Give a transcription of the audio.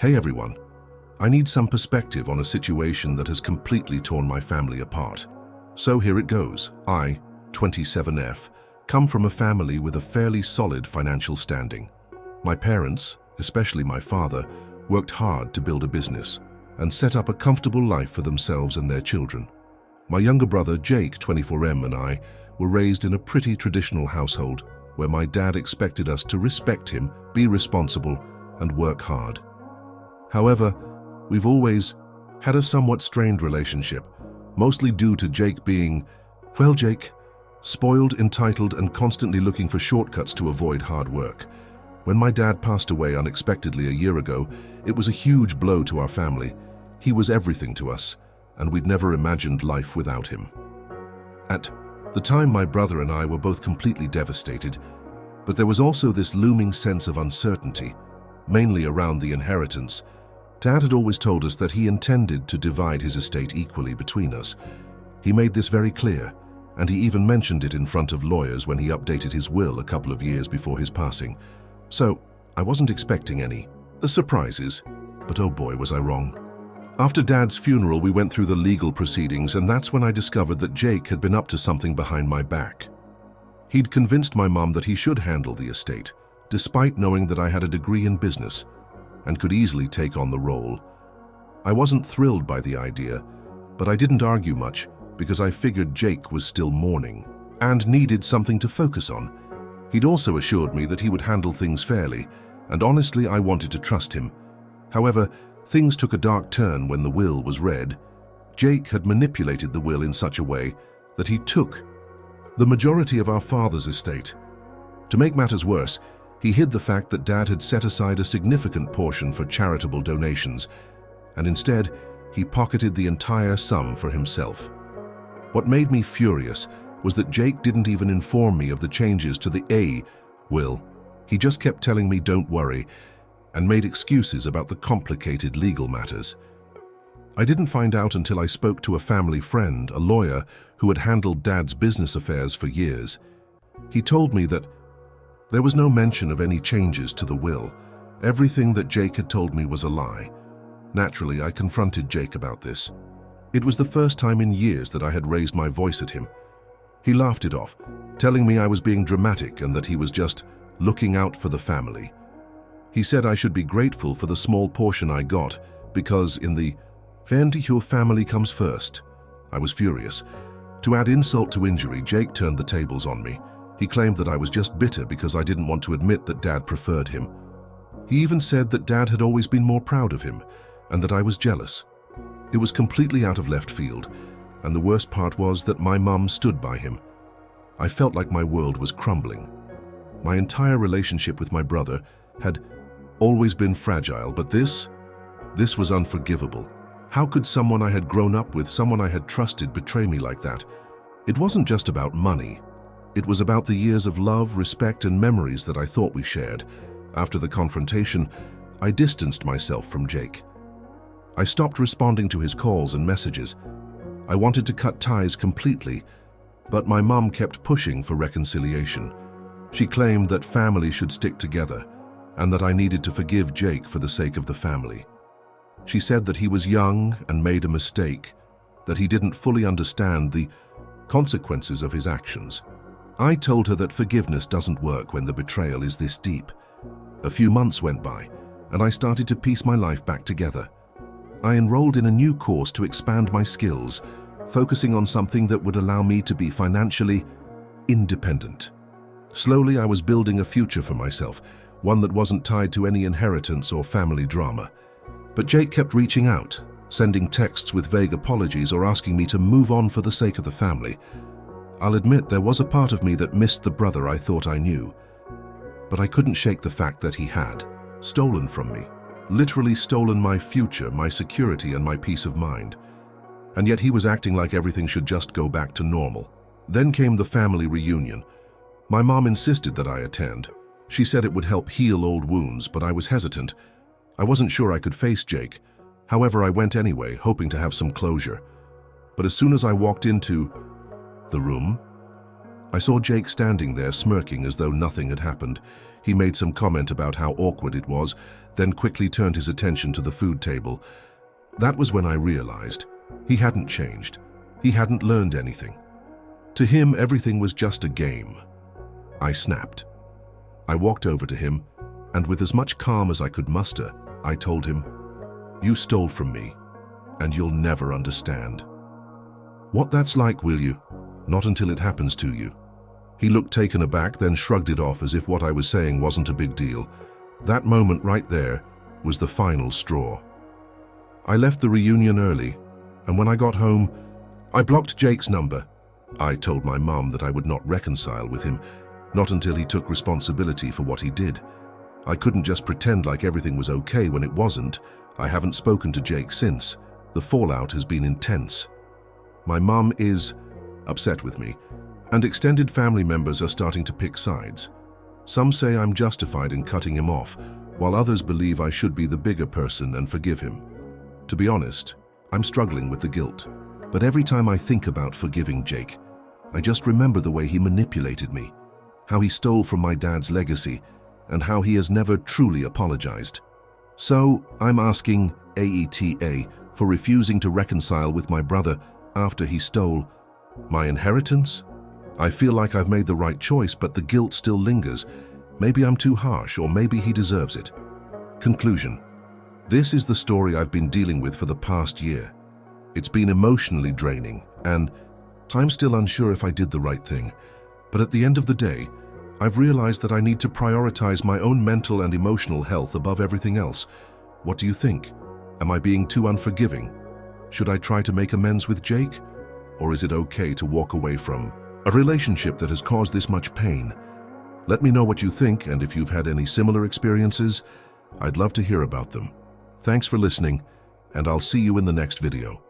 Hey everyone, I need some perspective on a situation that has completely torn my family apart. So here it goes. I, 27F, come from a family with a fairly solid financial standing. My parents, especially my father, worked hard to build a business and set up a comfortable life for themselves and their children. My younger brother, Jake, 24M, and I were raised in a pretty traditional household where my dad expected us to respect him, be responsible, and work hard. However, we've always had a somewhat strained relationship, mostly due to Jake being, well, Jake, spoiled, entitled, and constantly looking for shortcuts to avoid hard work. When my dad passed away unexpectedly a year ago, it was a huge blow to our family. He was everything to us, and we'd never imagined life without him. At the time, my brother and I were both completely devastated, but there was also this looming sense of uncertainty, mainly around the inheritance. Dad had always told us that he intended to divide his estate equally between us. He made this very clear, and he even mentioned it in front of lawyers when he updated his will a couple of years before his passing. So, I wasn't expecting any surprises, but oh boy, was I wrong. After Dad's funeral, we went through the legal proceedings, and that's when I discovered that Jake had been up to something behind my back. He'd convinced my mom that he should handle the estate, despite knowing that I had a degree in business and could easily take on the role. I wasn't thrilled by the idea, but I didn't argue much because I figured Jake was still mourning and needed something to focus on. He'd also assured me that he would handle things fairly, and honestly, I wanted to trust him. However, things took a dark turn when the will was read. Jake had manipulated the will in such a way that he took the majority of our father's estate. To make matters worse, he hid the fact that Dad had set aside a significant portion for charitable donations, and instead, he pocketed the entire sum for himself. What made me furious was that Jake didn't even inform me of the changes to the A will. He just kept telling me don't worry, and made excuses about the complicated legal matters. I didn't find out until I spoke to a family friend, a lawyer who had handled Dad's business affairs for years. He told me that there was no mention of any changes to the will. Everything that Jake had told me was a lie. Naturally, I confronted Jake about this. It was the first time in years that I had raised my voice at him. He laughed it off, telling me I was being dramatic and that he was just looking out for the family. He said I should be grateful for the small portion I got because in the end, your family comes first. I was furious. To add insult to injury, Jake turned the tables on me. He claimed that I was just bitter because I didn't want to admit that Dad preferred him. He even said that Dad had always been more proud of him and that I was jealous. It was completely out of left field, and the worst part was that my mum stood by him. I felt like my world was crumbling. My entire relationship with my brother had always been fragile, but this was unforgivable. How could someone I had grown up with, someone I had trusted, betray me like that? It wasn't just about money. It was about the years of love, respect, and memories that I thought we shared. After the confrontation, I distanced myself from Jake. I stopped responding to his calls and messages. I wanted to cut ties completely, but my mum kept pushing for reconciliation. She claimed that family should stick together and that I needed to forgive Jake for the sake of the family. She said that he was young and made a mistake, that he didn't fully understand the consequences of his actions. I told her that forgiveness doesn't work when the betrayal is this deep. A few months went by, and I started to piece my life back together. I enrolled in a new course to expand my skills, focusing on something that would allow me to be financially independent. Slowly, I was building a future for myself, one that wasn't tied to any inheritance or family drama. But Jake kept reaching out, sending texts with vague apologies or asking me to move on for the sake of the family. I'll admit there was a part of me that missed the brother I thought I knew. But I couldn't shake the fact that he had stolen from me, literally stolen my future, my security, and my peace of mind. And yet he was acting like everything should just go back to normal. Then came the family reunion. My mom insisted that I attend. She said it would help heal old wounds, but I was hesitant. I wasn't sure I could face Jake. However, I went anyway, hoping to have some closure. But as soon as I walked into the room, I saw Jake standing there smirking as though nothing had happened. He made some comment about how awkward it was, then quickly turned his attention to the food table. That was when I realized he hadn't changed. He hadn't learned anything. To him, everything was just a game. I snapped. I walked over to him, and with as much calm as I could muster, I told him, "You stole from me, and you'll never understand." "What that's like, will you? Not until it happens to you." He looked taken aback, then shrugged it off as if what I was saying wasn't a big deal. That moment right there was the final straw. I left the reunion early, and when I got home, I blocked Jake's number. I told my mum that I would not reconcile with him, not until he took responsibility for what he did. I couldn't just pretend like everything was okay when it wasn't. I haven't spoken to Jake since. The fallout has been intense. My mum is upset with me, and extended family members are starting to pick sides. Some say I'm justified in cutting him off, while others believe I should be the bigger person and forgive him. To be honest, I'm struggling with the guilt, but every time I think about forgiving Jake, I just remember the way he manipulated me, how he stole from my dad's legacy, and how he has never truly apologized. So I'm asking AITA for refusing to reconcile with my brother after he stole my inheritance. I feel like I've made the right choice, but the guilt still lingers. Maybe I'm too harsh, or maybe he deserves it. Conclusion. This is the story I've been dealing with for the past year. It's been emotionally draining, and I'm still unsure if I did the right thing. But at the end of the day, I've realized that I need to prioritize my own mental and emotional health above everything else. What do you think? Am I being too unforgiving? Should I try to make amends with Jake? Or is it okay to walk away from a relationship that has caused this much pain? Let me know what you think, and if you've had any similar experiences, I'd love to hear about them. Thanks for listening, and I'll see you in the next video.